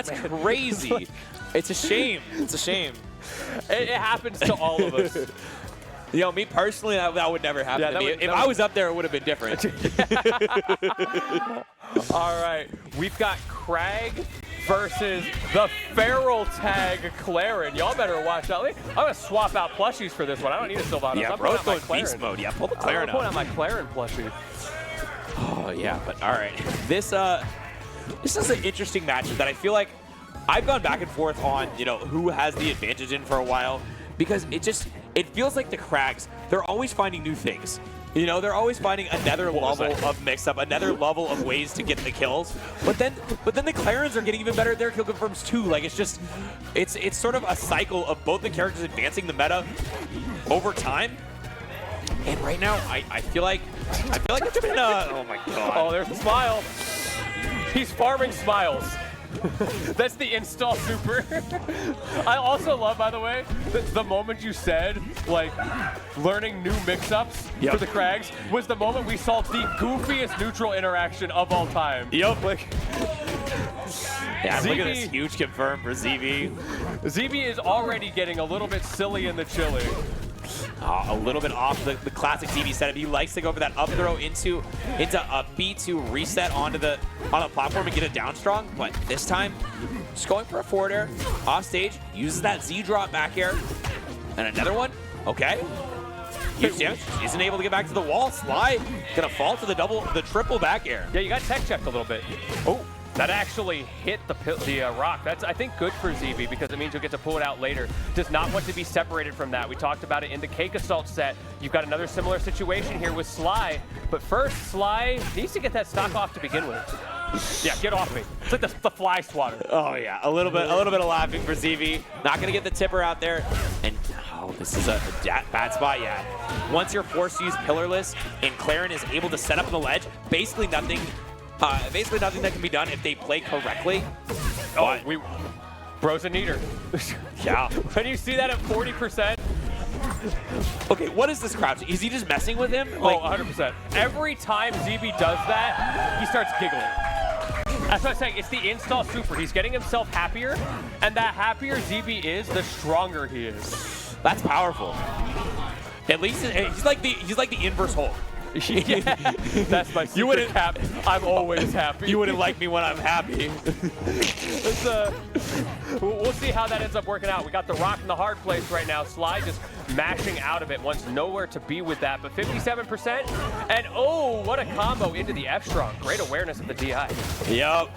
That's crazy. It's a shame. It's a shame. It happens to all of us. You know, me personally, that would never happen to me. If I was up there, it would have been different. All right, we've got Crag versus the feral tag Claren. Y'all better watch out. I'm gonna swap out plushies for this one. I don't need a Sylvanas. Yeah, bro's going beast mode. Yeah, pull the Claren out. I'm pulling out my Claren plushie. Oh yeah, but all right. This is an interesting matchup that I feel like I've gone back and forth on. You know, who has the advantage in for a while, because it feels like the Crags, they're always finding new things. You know, they're always finding another level of mix-up, another level of ways to get the kills. But then the Clarens are getting even better at their kill confirms too. Like, it's sort of a cycle of both the characters advancing the meta over time. And right now, I feel like it's been oh my god. Oh, there's a smile. He's farming smiles. That's the install super. I also love, by the way, the moment you said, like, learning new mix-ups for the Crags was the moment we saw the goofiest neutral interaction of all time. Yep. Like, yeah, look at this huge confirm for ZeeBee. ZeeBee is already getting a little bit silly in the chili. A little bit off the classic ZeeBee setup. He likes to go for that up throw into a B2 reset on the platform and get it down strong. But this time, just going for a forward air off stage, uses that Z drop back air, and another one. Okay. Huge damage. Isn't able to get back to the wall. Sly gonna fall to the triple back air. Yeah, you got tech checked a little bit. Oh. That actually hit the rock. That's, I think, good for ZeeBee because it means you'll get to pull it out later. Does not want to be separated from that. We talked about it in the Cake Assault set. You've got another similar situation here with Sly. But first, Sly needs to get that stock off to begin with. Yeah, get off me. It's like the fly swatter. Oh yeah, a little bit of laughing for ZeeBee. Not gonna get the tipper out there. And oh, this is a bad spot. Yeah. Once you're forced to use Pillarless and Claren is able to set up the ledge, basically nothing that can be done if they play correctly. Oh, bro's a neater. Yeah. When you see that at 40%. Okay, what is this crouch? Is he just messing with him? Like, oh, 100%. Every time ZeeBee does that, he starts giggling. That's what I'm saying. It's the install super. He's getting himself happier, and the happier ZeeBee is, the stronger he is. That's powerful. At least he's like the inverse Hulk. Yeah, that's my secret cap. I'm always happy. You wouldn't like me when I'm happy. We'll see how that ends up working out. We got the rock in the hard place right now. Sly just mashing out of it, wants nowhere to be with that, but 57%. And oh, what a combo into the F-Strong. Great awareness of the DI. Yep.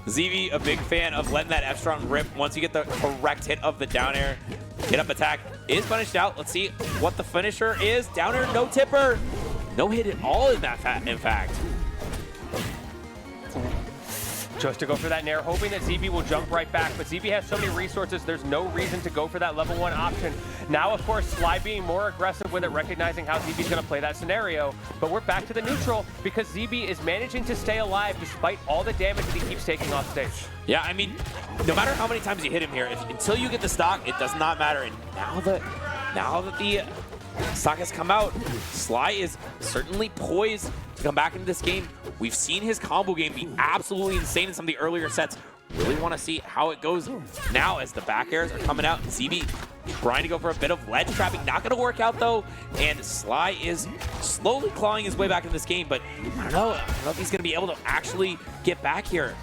ZeeBee, a big fan of letting that F-Strong rip once you get the correct hit of the down air. Get up attack is punished out. Let's see what the finisher is. Down air, no tipper. No hit at all in that, in fact. Just to go for that nair, hoping that ZeeBee will jump right back, but ZeeBee has so many resources, there's no reason to go for that level 1 option. Now, of course, Sly being more aggressive with it, recognizing how ZeeBee's going to play that scenario, but we're back to the neutral because ZeeBee is managing to stay alive despite all the damage that he keeps taking off stage. Yeah, I mean, no matter how many times you hit him here, until you get the stock, it does not matter. And now that the stock has come out, Sly is certainly poised to come back into this game. We've seen his combo game be absolutely insane in some of the earlier sets. Really want to see how it goes now as the back airs are coming out. ZeeBee trying to go for a bit of ledge trapping. Not going to work out, though. And Sly is slowly clawing his way back in this game, but I don't know if he's going to be able to actually get back here.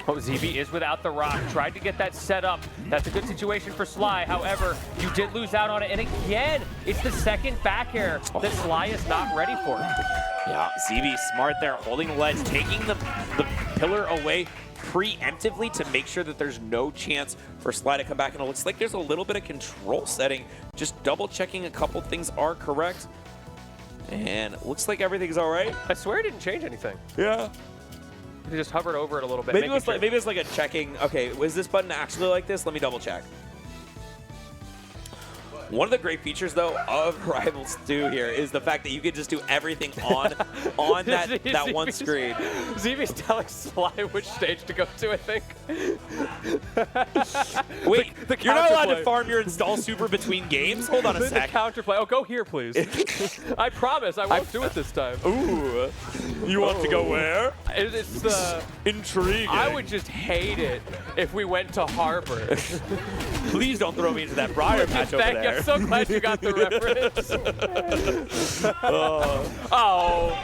Oh, ZeeBee is without the rock. Tried to get that set up. That's a good situation for Sly. However, you did lose out on it. And again, it's the second back air that Sly is not ready for. Yeah, ZeeBee smart there, holding the ledge, taking the pillar away preemptively to make sure that there's no chance for Sly to come back. And it looks like there's a little bit of control setting. Just double checking a couple things are correct. And it looks like everything's all right. I swear it didn't change anything. Yeah. He just hovered over it a little bit. Maybe it's like a checking. Okay, was this button actually like this? Let me double check. One of the great features, though, of Rivals 2 here is the fact that you can just do everything on that one screen. ZeeBee's telling Sly which stage to go to, I think. Wait, you're not allowed to farm your install super between games? Hold on a sec. The counterplay. Oh, go here, please. I promise I won't do it this time. Ooh. You want to go where? It's intriguing. I would just hate it if we went to Harbor. Please don't throw me into that Briar patch over Thank you. there. I'm so glad you got the reference. Oh.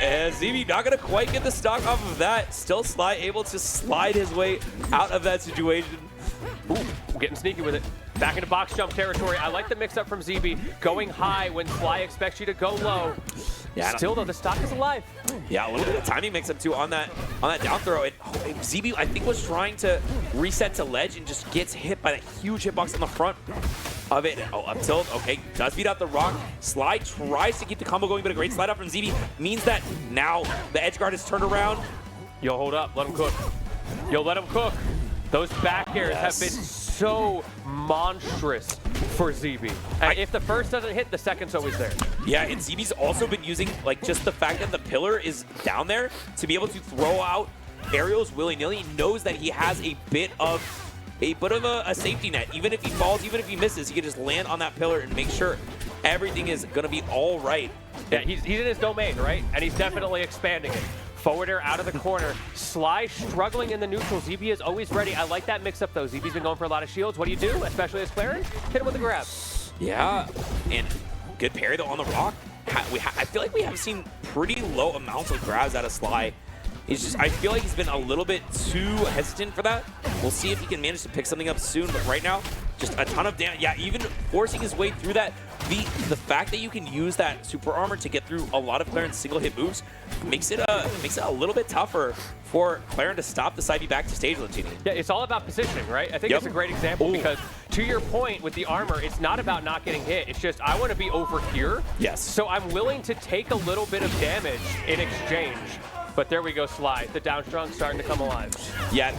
And ZeeBee not going to quite get the stock off of that. Still Sly able to slide his way out of that situation. Ooh, getting sneaky with it. Back into box jump territory. I like the mix-up from ZeeBee. Going high when Sly expects you to go low. Yeah, still, though, the stock is alive. Yeah, a little bit of timing mix-up, too, on that down throw. And ZeeBee, I think, was trying to reset to ledge and just gets hit by that huge hitbox on the front of it. Oh, up tilt. Okay, does beat out the rock. Sly tries to keep the combo going, but a great slide out from ZeeBee means that now the edge guard is turned around. Yo, hold up. Let him cook. Yo, let him cook. Those back airs have been so monstrous for ZeeBee. And if the first doesn't hit, the second's always there. Yeah, and ZeeBee's also been using like just the fact that the pillar is down there to be able to throw out aerials willy-nilly. He knows that he has a bit of a safety net. Even if he falls, even if he misses, he can just land on that pillar and make sure everything is going to be all right. Yeah, he's in his domain, right? And he's definitely expanding it. Forward air out of the corner. Sly struggling in the neutral. ZeeBee is always ready. I like that mix-up, though. ZeeBee's been going for a lot of shields. What do you do, especially as Clarence? Hit him with a grab. Yeah, and good parry, though, on the rock. I feel like we have seen pretty low amounts of grabs out of Sly. I feel like he's been a little bit too hesitant for that. We'll see if he can manage to pick something up soon, but right now, just a ton of damage. Yeah, even forcing his way through that. The fact that you can use that super armor to get through a lot of Clarence single hit moves makes it a little bit tougher for Clarence to stop the side B back to stage Lentini. Yeah, it's all about positioning, right? I think it's a great example because to your point with the armor, it's not about not getting hit. It's just I want to be over here. Yes. So I'm willing to take a little bit of damage in exchange. But there we go, Sly. The down strong starting to come alive. Yeah,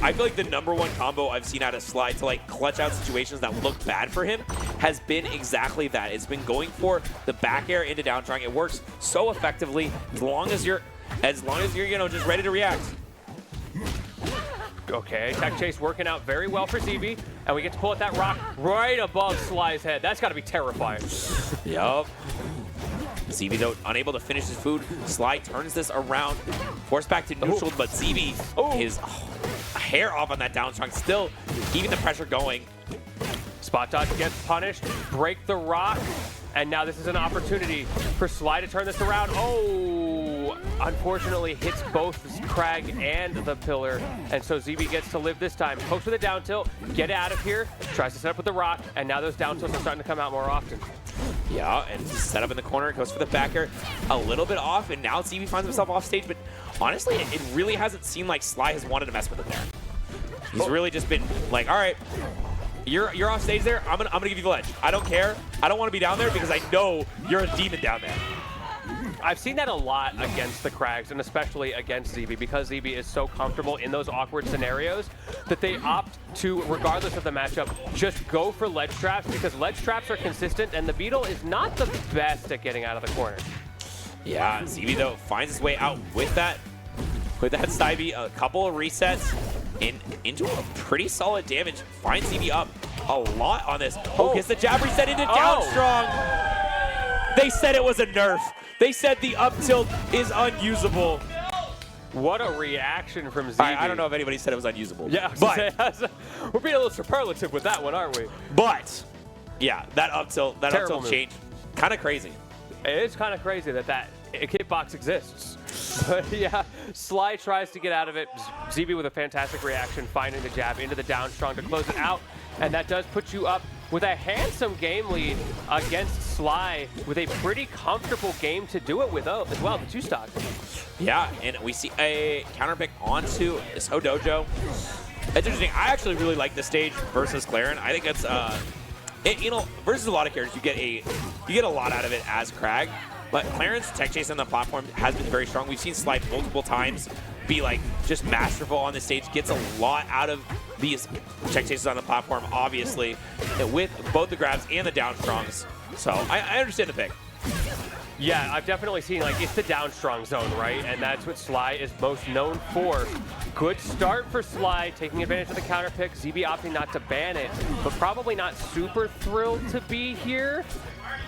I feel like the #1 combo I've seen out of Sly to like clutch out situations that look bad for him has been exactly that. It's been going for the back air into down strong. It works so effectively as long as you're just ready to react. Okay, tech chase working out very well for ZeeBee, and we get to pull at that rock right above Sly's head. That's got to be terrifying. Yup. ZeeBee, though, unable to finish his food. Sly turns this around, forced back to neutral, but ZeeBee is a hair off on that down strong, still keeping the pressure going. Spot dodge gets punished, break the rock, and now this is an opportunity for Sly to turn this around. Oh, unfortunately hits both Crag and the pillar, and so ZeeBee gets to live this time. Pokes with a down tilt, get out of here, tries to set up with the rock, and now those down tilts are starting to come out more often. Yeah, and set up in the corner, goes for the backer, a little bit off, and now ZeeBee finds himself off stage, but honestly, it really hasn't seemed like Sly has wanted to mess with him there. He's really just been like, all right, you're off stage there, I'm gonna give you the ledge. I don't care, I don't want to be down there because I know you're a demon down there. I've seen that a lot against the Crags, and especially against ZeeBee, because ZeeBee is so comfortable in those awkward scenarios that they opt to, regardless of the matchup, just go for ledge traps, because ledge traps are consistent, and the Beetle is not the best at getting out of the corner. Yeah, ZeeBee, though, finds his way out with that side B, a couple of resets, into a pretty solid damage. Finds ZeeBee up a lot on this. Oh, gets the jab reset into down strong. They said it was a nerf. They said the up tilt is unusable. What a reaction from ZeeBee. I don't know if anybody said it was unusable. Yeah, but we're being a little superlative with that one, aren't we? But yeah, that up tilt change, kind of crazy. It's kind of crazy that hitbox exists. But yeah, Sly tries to get out of it. ZeeBee with a fantastic reaction, finding the jab into the down strong to close it out. And that does put you up with a handsome game lead against Sly, with a pretty comfortable game to do it with as well, the 2-stock. Yeah, and we see a counter pick onto this Dojo. It's interesting. I actually really like this stage versus Clarence. I think it's versus a lot of characters, you get a lot out of it as Crag. But Clarence tech chase on the platform has been very strong. We've seen Sly multiple times be like just masterful on the stage, gets a lot out of these check chases on the platform, obviously, with both the grabs and the down strongs. So I understand the pick. Yeah, I've definitely seen, like, it's the down strong zone, right? And that's what Sly is most known for. Good start for Sly, taking advantage of the counter pick. ZeeBee opting not to ban it, but probably not super thrilled to be here.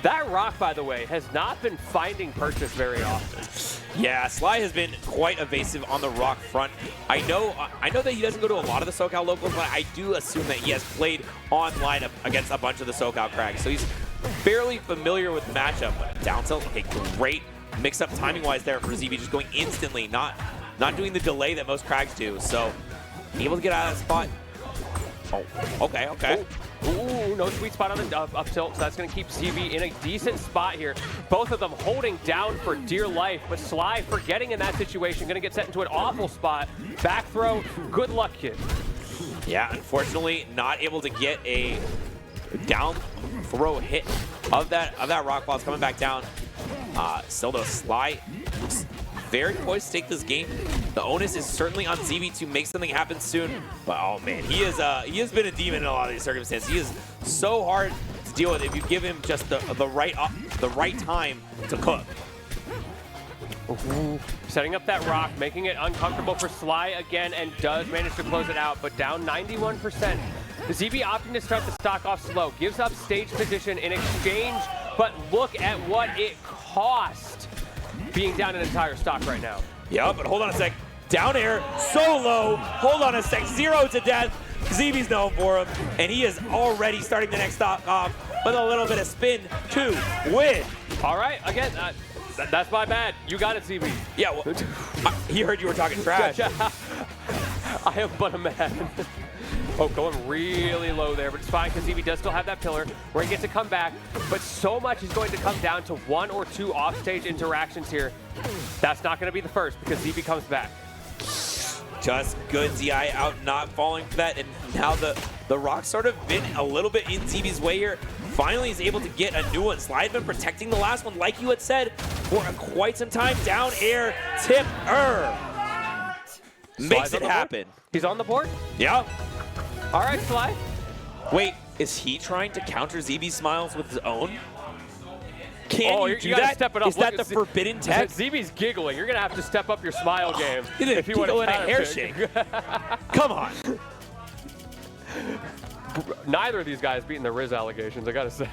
That rock, by the way, has not been finding purchase very often. Yeah, Sly has been quite evasive on the rock front. I know that he doesn't go to a lot of the SoCal locals, but I do assume that he has played online against a bunch of the SoCal crags. So he's fairly familiar with the matchup. But down tilt, okay, great mix-up timing-wise there for ZeeBee, just going instantly, not doing the delay that most crags do. So able to get out of that spot. Oh, okay. Ooh, no sweet spot on the up tilt, so that's going to keep ZeeBee in a decent spot here. Both of them holding down for dear life, but Sly forgetting in that situation, going to get set into an awful spot. Back throw, good luck, kid. Yeah, unfortunately, not able to get a down throw hit of that rock while it's coming back down. Still though, Sly looks very poised to take this game. The onus is certainly on ZeeBee to make something happen soon. But oh man, he has been a demon in a lot of these circumstances. He is so hard to deal with if you give him just the right time to cook. Ooh. Setting up that rock, making it uncomfortable for Sly again, and does manage to close it out, but down 91%. ZeeBee opting to start the stock off slow, gives up stage position in exchange, but look at what it cost being down an entire stock right now. Yeah, but hold on a sec. Down air, so low. Hold on a sec. 0 to death. ZeeBee's known for him, and he is already starting the next stock off with a little bit of spin to win. All right, again, that's my bad. You got it, ZeeBee. Yeah, well, he heard you were talking trash. I am but a man. Oh, going really low there, but it's fine because ZeeBee does still have that pillar where he gets to come back. But so much is going to come down to 1 or 2 offstage interactions here. That's not going to be the first because ZeeBee comes back. Just good. ZI out, not falling for that. And now the rock's sort of been a little bit in ZeeBee's way here. Finally, he's able to get a new one. Sly had been protecting the last one, like you had said, for quite some time. Down air, tip-er. Makes it happen. He's on the board? Yeah. All right, Sly. Wait, is he trying to counter ZeeBee's smiles with his own? Can you do gotta that? Step it up. Is that the forbidden tech? ZeeBee's giggling. You're going to have to step up your smile game. If you want to hair shake. Come on. Neither of these guys beating the Riz allegations, I got to say.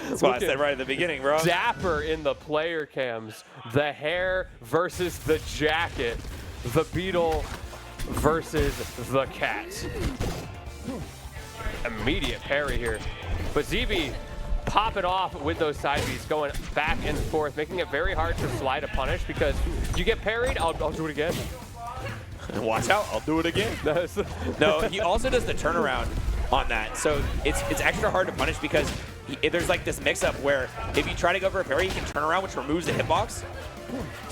That's what I said right at the beginning, bro. Dapper in the player cams. The hair versus the jacket. The beetle versus the cat. Immediate parry here. But ZeeBee popping off with those side beats, going back and forth, making it very hard for Sly to punish because you get parried, I'll do it again. Watch out, I'll do it again. No, he also does the turnaround on that. So it's extra hard to punish because there's like this mix-up where if you try to go for a parry, you can turn around, which removes the hitbox.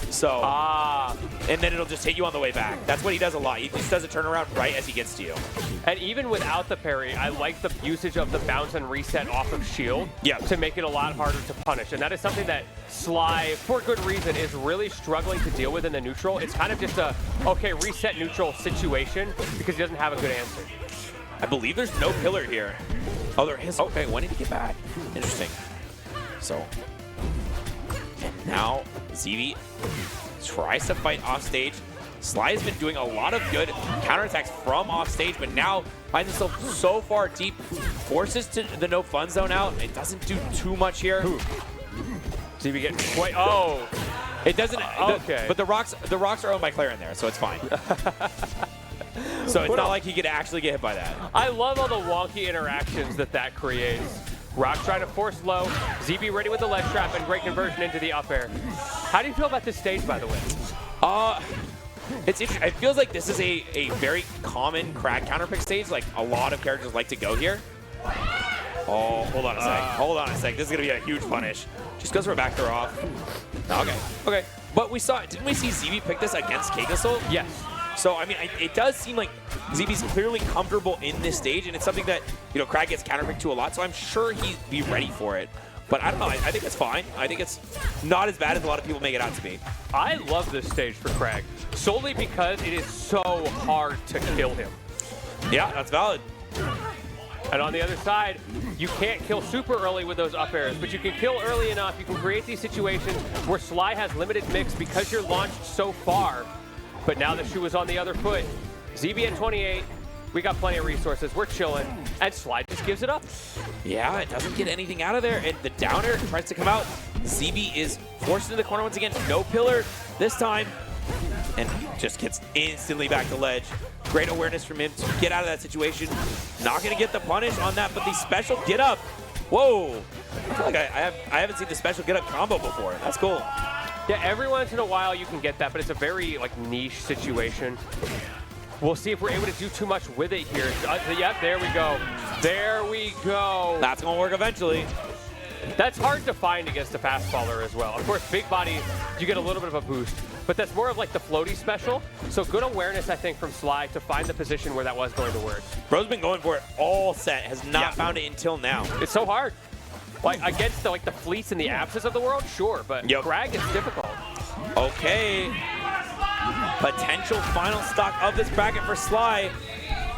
So, and then it'll just hit you on the way back. That's what he does a lot. He just does a turnaround right as he gets to you. And even without the parry, I like the usage of the bounce and reset off of shield to make it a lot harder to punish. And that is something that Sly, for good reason, is really struggling to deal with in the neutral. It's kind of just a, okay, reset neutral situation because he doesn't have a good answer. I believe there's no pillar here. Oh, there is. Okay, when did he get back? Interesting. So, and now ZeeBee tries to fight off stage. Sly has been doing a lot of good counterattacks from off stage, but now finds himself so far deep, forces to the no fun zone out. It doesn't do too much here. ZeeBee getting quite, it doesn't. Okay. But the rocks are owned by Claire in there, so it's fine. So it's not like he could actually get hit by that. I love all the wonky interactions that creates. Rock trying to force low, ZeeBee ready with the ledge trap, and great conversion into the up air. How do you feel about this stage, by the way? It's interesting. It feels like this is a very common crag counterpick stage. Like, a lot of characters like to go here. Oh, hold on a sec. Hold on a sec. This is going to be a huge punish. Just goes for a back throw off. Okay. But didn't we see ZeeBee pick this against Kagasol? Yes. So, I mean, it does seem like ZeeBee's clearly comfortable in this stage, and it's something that, Crag gets counterpicked to a lot, so I'm sure he'd be ready for it. But I don't know, I think it's fine. I think it's not as bad as a lot of people make it out to be. I love this stage for Crag, solely because it is so hard to kill him. Yeah, that's valid. And on the other side, you can't kill super early with those up airs, but you can kill early enough. You can create these situations where Sly has limited mix because you're launched so far. But now the shoe is on the other foot. ZeeBee at 28. We got plenty of resources. We're chilling. And Sly just gives it up. Yeah, it doesn't get anything out of there. And the downer tries to come out. ZeeBee is forced into the corner once again. No pillar this time. And just gets instantly back to ledge. Great awareness from him to get out of that situation. Not going to get the punish on that, but the special get up. Whoa. I feel like I haven't seen the special get up combo before. That's cool. Yeah, every once in a while you can get that, but it's a very niche situation. We'll see if we're able to do too much with it here. Yep, there we go. There we go. That's going to work eventually. That's hard to find against a fast faller as well. Of course, big body, you get a little bit of a boost, but that's more of like the floaty special. So good awareness, I think, from Sly to find the position where that was going to work. Bro's been going for it all set, has not found it until now. It's so hard. Like against the fleets and the abscess of the world, sure, but Greg is difficult. Okay. Potential final stock of this bracket for Sly.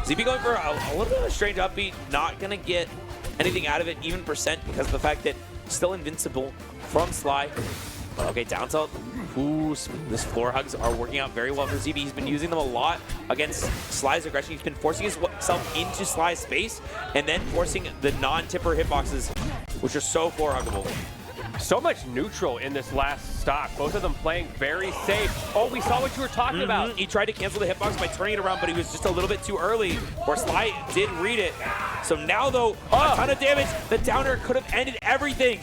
ZeeBee going for a little bit of a strange upbeat, not going to get anything out of it, even percent, because of the fact that still invincible from Sly. But okay, down tilt. Ooh, this floor hugs are working out very well for ZeeBee. He's been using them a lot against Sly's aggression. He's been forcing himself into Sly's space and then forcing the non-tipper hitboxes, which are so floor huggable. So much neutral in this last stock. Both of them playing very safe. Oh, we saw what you were talking about. He tried to cancel the hitbox by turning it around, but he was just a little bit too early, where Sly did read it. So now, though, a ton of damage. The downer could have ended everything.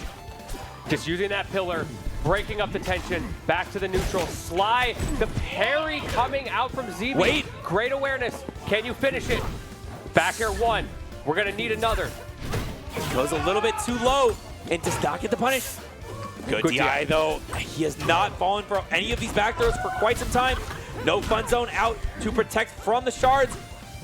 Just using that pillar, breaking up the tension, back to the neutral. Sly, the parry coming out from ZeeBee. Wait. Great awareness. Can you finish it? Back air one. We're going to need another. Goes a little bit too low and does not get the punish. Good DI, though. He has not fallen for any of these back throws for quite some time. No fun zone out to protect from the shards.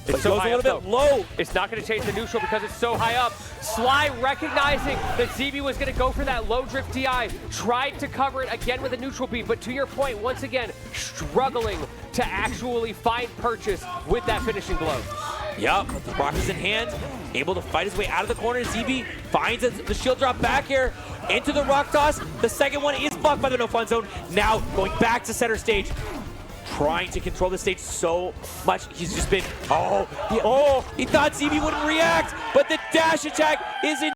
It goes a little bit low. It's not going to change the neutral because it's so high up. Sly recognizing that ZeeBee was going to go for that low drift DI. Tried to cover it again with a neutral beat, but to your point, once again, struggling to actually find purchase with that finishing blow. Yup, the rock is in hand, able to fight his way out of the corner. ZeeBee finds the shield drop back here into the rock toss. The second one is blocked by the no fun zone. Now going back to center stage, trying to control the stage so much. He's just been, he thought ZeeBee wouldn't react, but the dash attack is in.